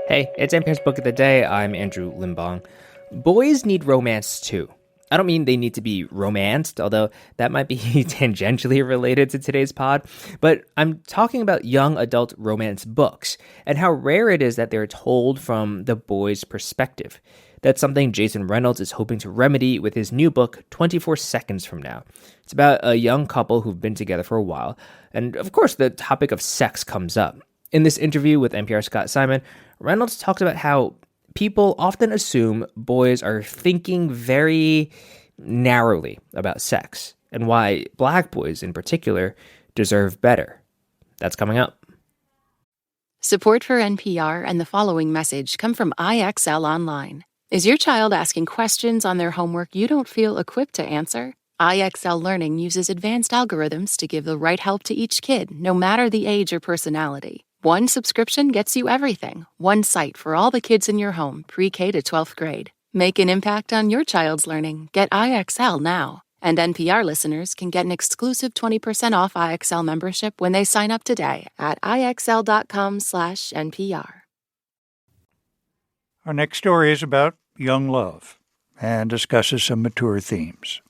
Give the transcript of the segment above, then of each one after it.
Hey, it's NPR's Book of the Day. I'm Andrew Limbong. Boys need romance too. I don't mean they need to be romanced, although that might be tangentially related to today's pod, but I'm talking about young adult romance books and how rare it is that they're told from the boy's perspective. That's something Jason Reynolds is hoping to remedy with his new book, 24 Seconds From Now. It's about a young couple who've been together for a while, and of course the topic of sex comes up. In this interview with NPR's Scott Simon, Reynolds talks about how people often assume boys are thinking very narrowly about sex, and why black boys in particular deserve better. That's coming up. Support for NPR and the following message come from IXL Online. Is your child asking questions on their homework you don't feel equipped to answer? IXL Learning uses advanced algorithms to give the right help to each kid, no matter the age or personality. One subscription gets you everything. One site for all the kids in your home, pre-K to 12th grade. Make an impact on your child's learning. Get IXL now. And NPR listeners can get an exclusive 20% off IXL membership when they sign up today at IXL.com/NPR. Our next story is about young love and discusses some mature themes.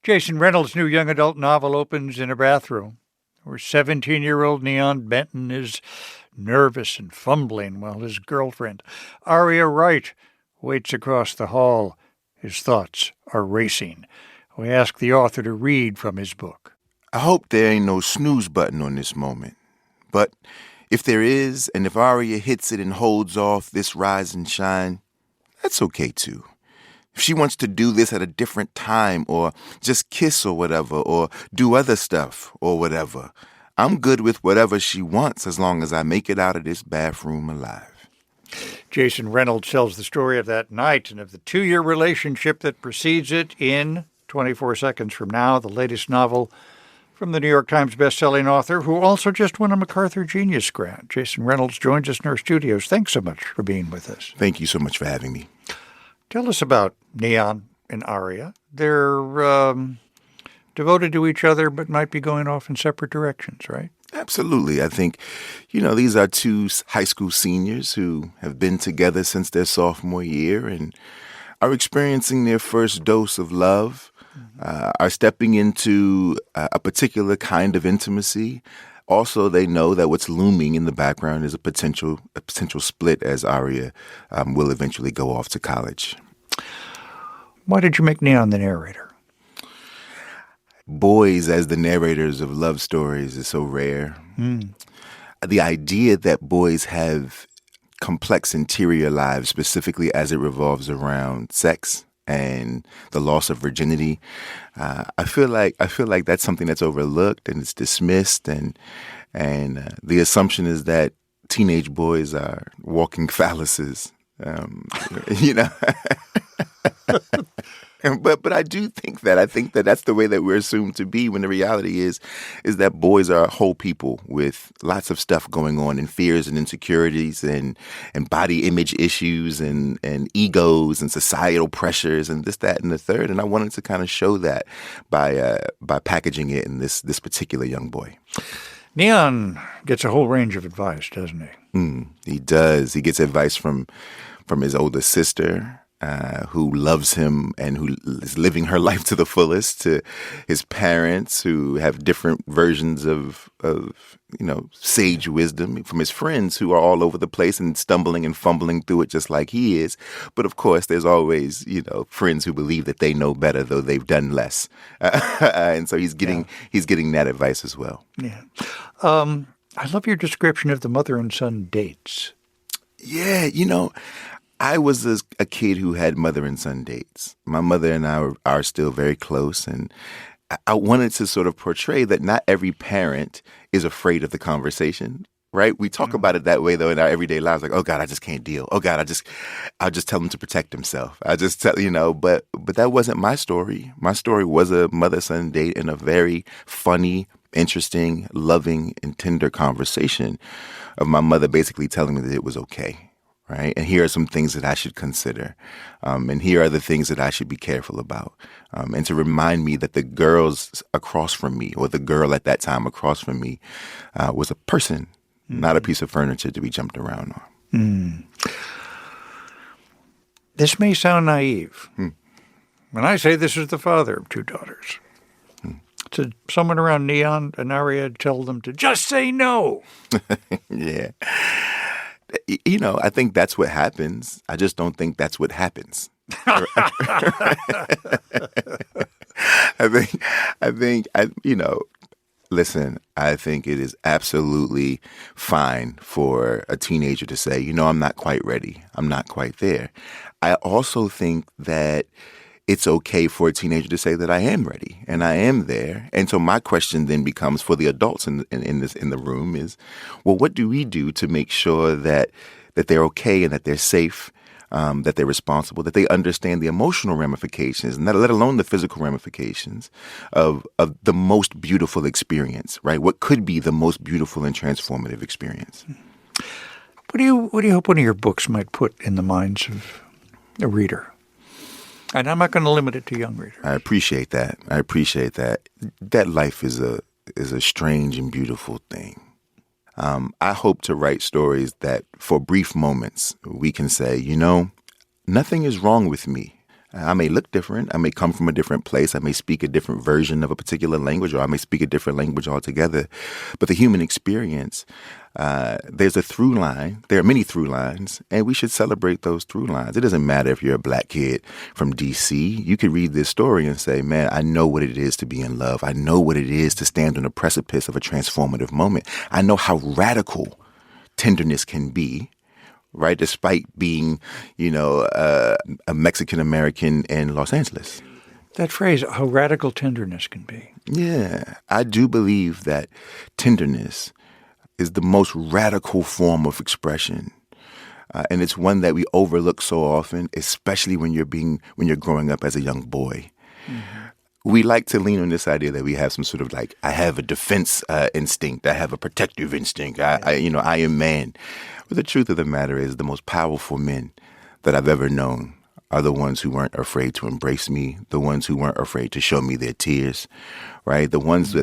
Jason Reynolds' new young adult novel opens in a bathroom where 17-year-old Neon Benton is nervous and fumbling while his girlfriend, Aria Wright, waits across the hall. His thoughts are racing. We ask the author to read from his book. I hope there ain't no snooze button on this moment. But if there is, and if Aria hits it and holds off this rise and shine, that's okay too. If she wants to do this at a different time, or just kiss or whatever, or do other stuff or whatever, I'm good with whatever she wants as long as I make it out of this bathroom alive. Jason Reynolds tells the story of that night and of the 2-year relationship that precedes it in 24 Seconds From Now, the latest novel from the New York Times bestselling author who also just won a MacArthur Genius Grant. Jason Reynolds joins us in our studios. Thanks so much for being with us. Thank you so much for having me. Tell us about Neon and Aria. They're devoted to each other but might be going off in separate directions, right? Absolutely. I think, these are two high school seniors who have been together since their sophomore year and are experiencing their first dose of love, are stepping into a particular kind of intimacy. Also, they know that what's looming in the background is a potential split as Aria will eventually go off to college. Why did you make Neon the narrator? Boys as the narrators of love stories is so rare. The idea that boys have complex interior lives, specifically as it revolves around sex and the loss of virginity, I feel like that's something that's overlooked and it's dismissed, and the assumption is that teenage boys are walking phalluses, But I do think that. I think that that's the way that we're assumed to be, when the reality is that boys are whole people with lots of stuff going on, and fears and insecurities and body image issues and egos and societal pressures and this, that, and the third. And I wanted to kind of show that by packaging it in this particular young boy. Neon gets a whole range of advice, doesn't he? He does. He gets advice from his older sister, who loves him and who is living her life to the fullest, to his parents who have different versions of sage wisdom, from his friends who are all over the place and stumbling and fumbling through it just like he is. But of course, there's always, friends who believe that they know better, though they've done less. And so he's getting that advice as well. Yeah. I love your description of the mother and son dates. Yeah, I was a kid who had mother and son dates. My mother and I are still very close, and I wanted to sort of portray that not every parent is afraid of the conversation, right? We talk about it that way, though, in our everyday lives, like, oh, God, I just can't deal. Oh, God, I'll just tell him to protect himself. I just tell, but that wasn't my story. My story was a mother-son date and a very funny, interesting, loving, and tender conversation of my mother basically telling me that it was okay. Right. And here are some things that I should consider. And here are the things that I should be careful about. And to remind me that the girls across from me, or the girl at that time across from me, was a person, not a piece of furniture to be jumped around on. This may sound naive. When I say this is the father of two daughters, to someone around Neon and Aria tell them to just say no. Yeah. I think that's what happens. I just don't think that's what happens. Listen, I think it is absolutely fine for a teenager to say, I'm not quite ready. I'm not quite there. I also think that it's okay for a teenager to say that I am ready and I am there. And so my question then becomes for the adults in the room is, well, what do we do to make sure that they're okay and that they're safe, that they're responsible, that they understand the emotional ramifications, and let alone the physical ramifications of the most beautiful experience, right? What could be the most beautiful and transformative experience? What do you hope one of your books might put in the minds of a reader? And I'm not going to limit it to young readers. I appreciate that. That life is a strange and beautiful thing. I hope to write stories that for brief moments we can say, nothing is wrong with me. I may look different. I may come from a different place. I may speak a different version of a particular language, or I may speak a different language altogether. But the human experience, there's a through line. There are many through lines, and we should celebrate those through lines. It doesn't matter if you're a black kid from D.C. You could read this story and say, man, I know what it is to be in love. I know what it is to stand on the precipice of a transformative moment. I know how radical tenderness can be. Right, despite being, a Mexican-American in Los Angeles. That phrase, how radical tenderness can be. Yeah, I do believe that tenderness is the most radical form of expression. And it's one that we overlook so often, especially when you're growing up as a young boy. Mm-hmm. We like to lean on this idea that we have some sort of I have a defense instinct. I have a protective instinct. I am man. But the truth of the matter is the most powerful men that I've ever known are the ones who weren't afraid to embrace me, the ones who weren't afraid to show me their tears, right? The ones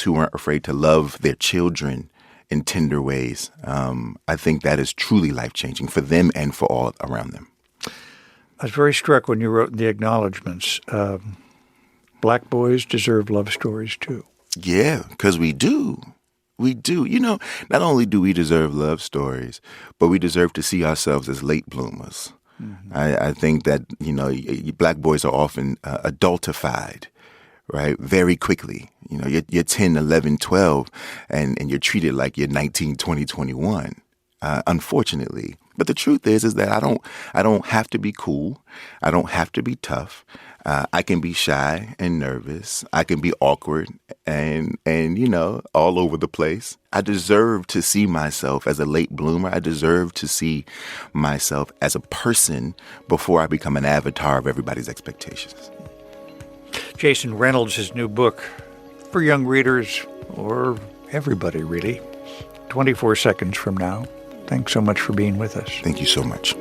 who weren't afraid to love their children in tender ways. I think that is truly life-changing for them and for all around them. I was very struck when you wrote in the acknowledgments, Black boys deserve love stories too. Yeah, because we do. We do. Not only do we deserve love stories, but we deserve to see ourselves as late bloomers. Mm-hmm. I think that, black boys are often adultified, right, very quickly. You're 10, 11, 12, and you're treated like you're 19, 20, 21, unfortunately. But the truth is that I don't have to be cool. I don't have to be tough. I can be shy and nervous. I can be awkward and all over the place. I deserve to see myself as a late bloomer. I deserve to see myself as a person before I become an avatar of everybody's expectations. Jason Reynolds' his new book for young readers, or everybody really, 24 seconds from now. Thanks so much for being with us. Thank you so much.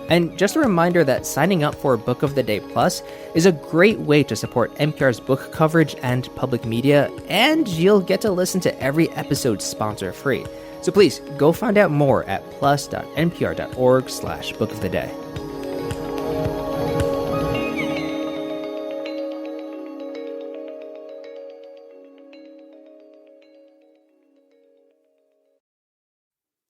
And just a reminder that signing up for Book of the Day Plus is a great way to support NPR's book coverage and public media, and you'll get to listen to every episode sponsor-free. So please, go find out more at plus.npr.org/bookoftheday.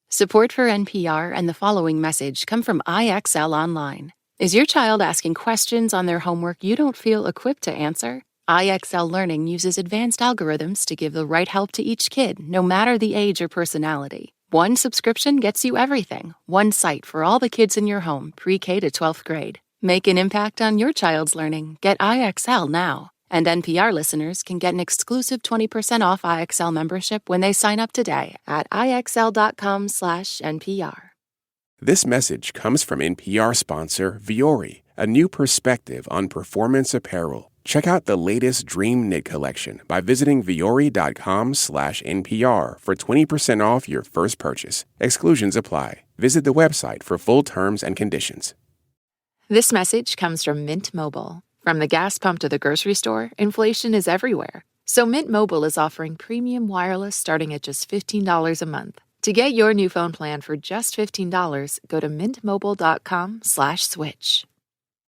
Support for NPR and the following message come from IXL Online. Is your child asking questions on their homework you don't feel equipped to answer? IXL Learning uses advanced algorithms to give the right help to each kid, no matter the age or personality. One subscription gets you everything. One site for all the kids in your home, pre-K to 12th grade. Make an impact on your child's learning. Get IXL now. And NPR listeners can get an exclusive 20% off IXL membership when they sign up today at IXL.com/NPR. This message comes from NPR sponsor Vuori, a new perspective on performance apparel. Check out the latest Dream Knit collection by visiting Vuori.com/NPR for 20% off your first purchase. Exclusions apply. Visit the website for full terms and conditions. This message comes from Mint Mobile. From the gas pump to the grocery store, inflation is everywhere. So Mint Mobile is offering premium wireless starting at just $15 a month. To get your new phone plan for just $15, go to mintmobile.com/switch.